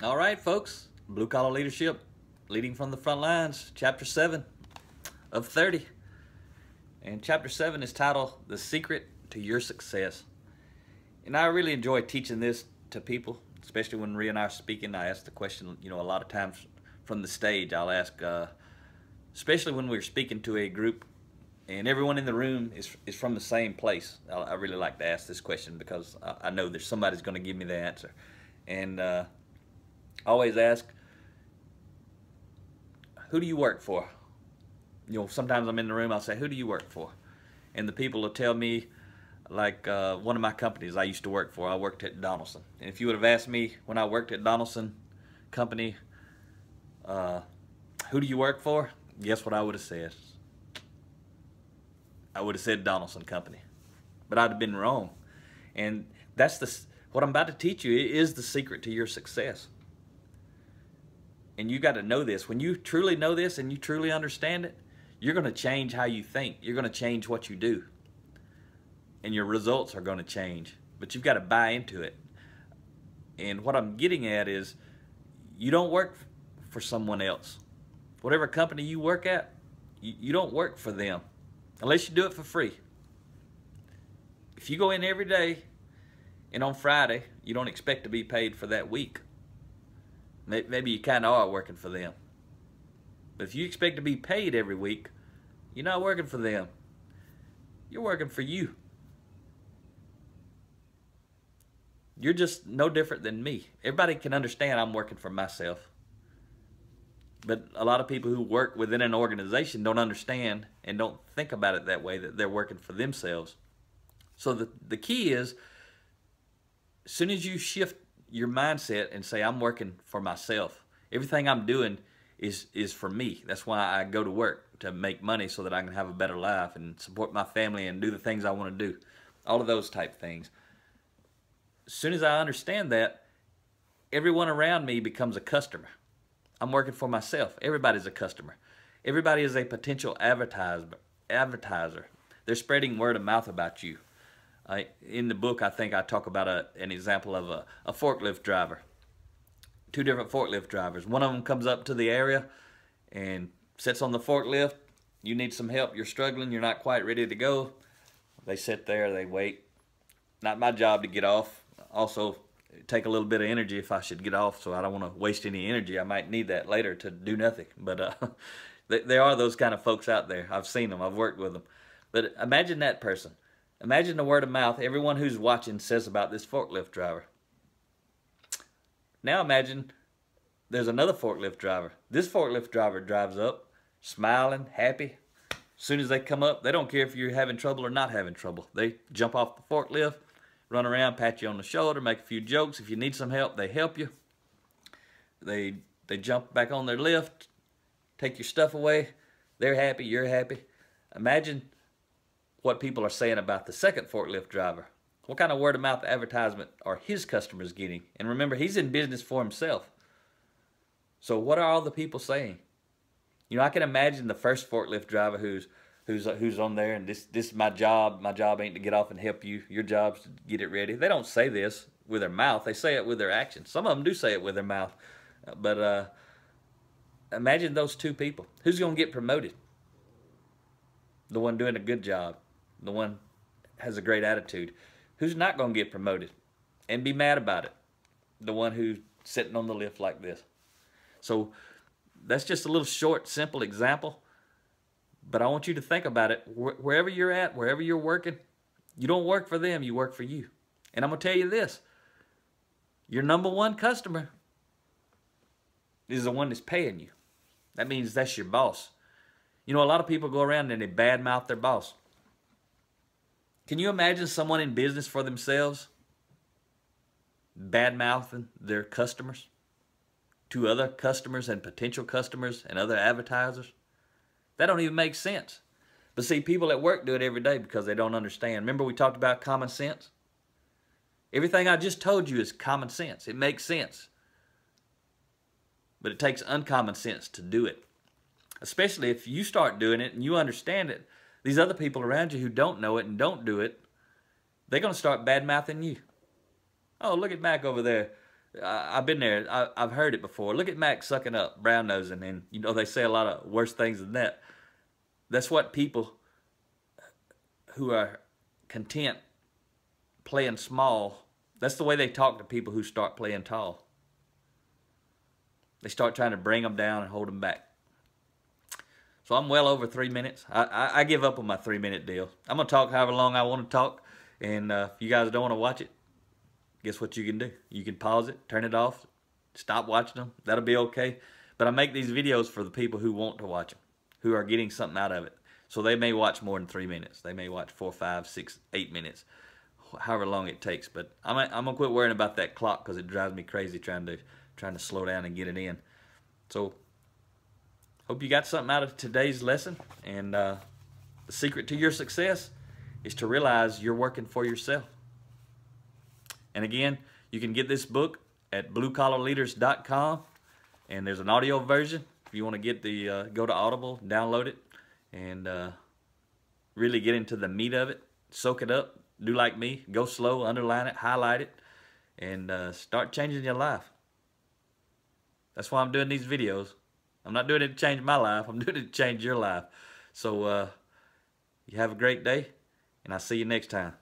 All right, folks. Blue Collar Leadership, Leading from the Front Lines, Chapter 7 of 30. And Chapter 7 is titled, The Secret to Your Success. And I really enjoy teaching this to people, especially when Rhea and I are speaking. I ask the question, a lot of times from the stage, I'll ask, especially when we're speaking to a group and everyone in the room is from the same place. I really like to ask this question because I know there's somebody's going to give me the answer. And I always ask, who do you work for? Sometimes I'm in the room, I'll say, who do you work for? And the people will tell me, like one of my companies I used to work for, I worked at Donaldson. And if you would have asked me when I worked at Donaldson Company, who do you work for? Guess what I would have said? I would have said Donaldson Company. But I'd have been wrong. And that's what I'm about to teach you is the secret to your success. And you got to know this. When you truly know this and you truly understand it, you're going to change how you think. You're going to change what you do. And your results are going to change. But you've got to buy into it. And what I'm getting at is you don't work for someone else. Whatever company you work at, you don't work for them unless you do it for free. If you go in every day and on Friday you don't expect to be paid for that week, maybe you kind of are working for them. But if you expect to be paid every week, you're not working for them. You're working for you. You're just no different than me. Everybody can understand I'm working for myself. But a lot of people who work within an organization don't understand and don't think about it that way, that they're working for themselves. So the key is, as soon as you shift your mindset and say, I'm working for myself, everything I'm doing is for me. That's why I go to work, to make money so that I can have a better life and support my family and do the things I want to do. All of those type things. As soon as I understand that, everyone around me becomes a customer. I'm working for myself. Everybody's a customer. Everybody is a potential advertiser. They're spreading word of mouth about you. In the book, I think I talk about an example of a forklift driver. Two different forklift drivers. One of them comes up to the area and sits on the forklift. You need some help. You're struggling. You're not quite ready to go. They sit there. They wait. Not my job to get off. Also, take a little bit of energy if I should get off, so I don't want to waste any energy. I might need that later to do nothing. But there are those kind of folks out there. I've seen them. I've worked with them. But imagine that person. Imagine the word of mouth everyone who's watching says about this forklift driver. Now imagine there's another forklift driver. This forklift driver drives up, smiling, happy. As soon as they come up, they don't care if you're having trouble or not having trouble. They jump off the forklift, run around, pat you on the shoulder, make a few jokes. If you need some help, they help you. They jump back on their lift, take your stuff away. They're happy, you're happy. Imagine what people are saying about the second forklift driver. What kind of word of mouth advertisement are his customers getting? And remember, he's in business for himself. So what are all the people saying? I can imagine the first forklift driver who's on there, and this is my job. My job ain't to get off and help you. Your job's to get it ready. They don't say this with their mouth. They say it with their actions. Some of them do say it with their mouth. But imagine those two people. Who's going to get promoted? The one doing a good job. The one has a great attitude. Who's not going to get promoted and be mad about it? The one who's sitting on the lift like this. So that's just a little short, simple example. But I want you to think about it. Wherever you're at, wherever you're working, you don't work for them, you work for you. And I'm going to tell you this. Your number one customer is the one that's paying you. That means that's your boss. A lot of people go around and they badmouth their boss. Can you imagine someone in business for themselves bad-mouthing their customers to other customers and potential customers and other advertisers? That don't even make sense. But see, people at work do it every day because they don't understand. Remember we talked about common sense? Everything I just told you is common sense. It makes sense. But it takes uncommon sense to do it. Especially if you start doing it and you understand it. These other people around you who don't know it and don't do it, they're going to start bad-mouthing you. Oh, look at Mack over there. I've been there. I've heard it before. Look at Mack sucking up, brown nosing, and you know they say a lot of worse things than that. That's what people who are content playing small, that's the way they talk to people who start playing tall. They start trying to bring them down and hold them back. So I'm well over 3 minutes. I give up on my 3-minute deal. I'm going to talk however long I want to talk. And if you guys don't want to watch it, guess what you can do? You can pause it, turn it off, stop watching them. That'll be okay. But I make these videos for the people who want to watch them, who are getting something out of it. So they may watch more than 3 minutes. They may watch 4, 5, 6, 8 minutes, however long it takes. But I'm going to quit worrying about that clock because it drives me crazy trying to slow down and get it in. So hope you got something out of today's lesson. And the secret to your success is to realize you're working for yourself. And again, you can get this book at bluecollarleaders.com. And there's an audio version. If you want to get the, go to Audible, download it, and really get into the meat of it. Soak it up. Do like me. Go slow, underline it, highlight it, and start changing your life. That's why I'm doing these videos. I'm not doing it to change my life. I'm doing it to change your life. So you have a great day, and I'll see you next time.